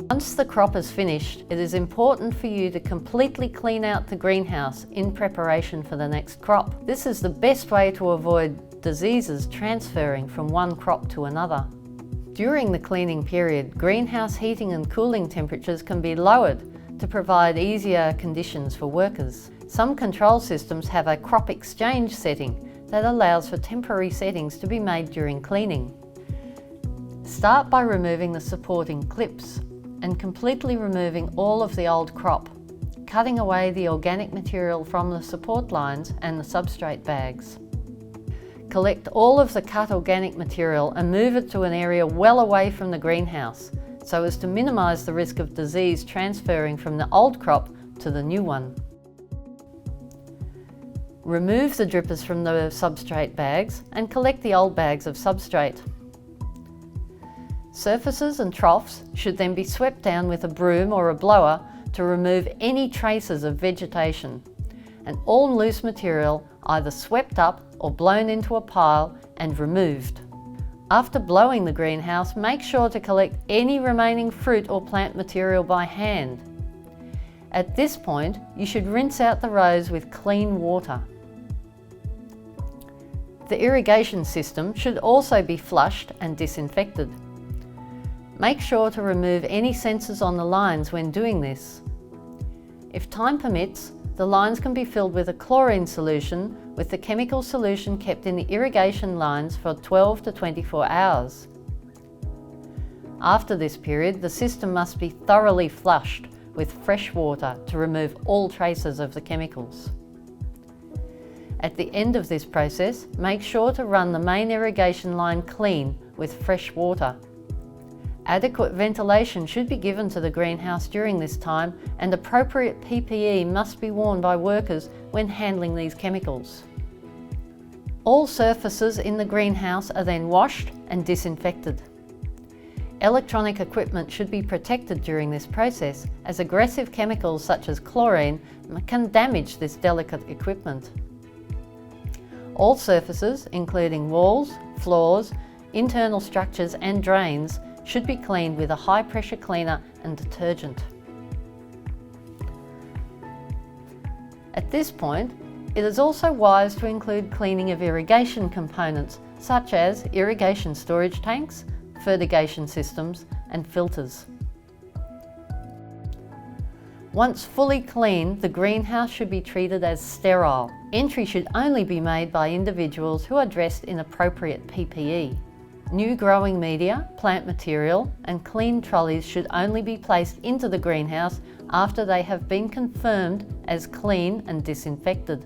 Once the crop is finished, it is important for you to completely clean out the greenhouse in preparation for the next crop. This is the best way to avoid diseases transferring from one crop to another. During the cleaning period, greenhouse heating and cooling temperatures can be lowered to provide easier conditions for workers. Some control systems have a crop exchange setting that allows for temporary settings to be made during cleaning. Start by removing the supporting clips and completely removing all of the old crop, cutting away the organic material from the support lines and the substrate bags. Collect all of the cut organic material and move it to an area well away from the greenhouse so as to minimise the risk of disease transferring from the old crop to the new one. Remove the drippers from the substrate bags and collect the old bags of substrate. Surfaces and troughs should then be swept down with a broom or a blower to remove any traces of vegetation, and all loose material either swept up or blown into a pile and removed. After blowing the greenhouse, make sure to collect any remaining fruit or plant material by hand. At this point, you should rinse out the rows with clean water. The irrigation system should also be flushed and disinfected. Make sure to remove any sensors on the lines when doing this. If time permits, the lines can be filled with a chlorine solution, with the chemical solution kept in the irrigation lines for 12 to 24 hours. After this period, the system must be thoroughly flushed with fresh water to remove all traces of the chemicals. At the end of this process, make sure to run the main irrigation line clean with fresh water. Adequate ventilation should be given to the greenhouse during this time, and appropriate PPE must be worn by workers when handling these chemicals. All surfaces in the greenhouse are then washed and disinfected. Electronic equipment should be protected during this process, as aggressive chemicals such as chlorine can damage this delicate equipment. All surfaces, including walls, floors, internal structures and drains, should be cleaned with a high pressure cleaner and detergent. At this point, it is also wise to include cleaning of irrigation components such as irrigation storage tanks, fertigation systems and filters. Once fully cleaned, the greenhouse should be treated as sterile. Entry should only be made by individuals who are dressed in appropriate PPE. New growing media, plant material and clean trolleys should only be placed into the greenhouse after they have been confirmed as clean and disinfected.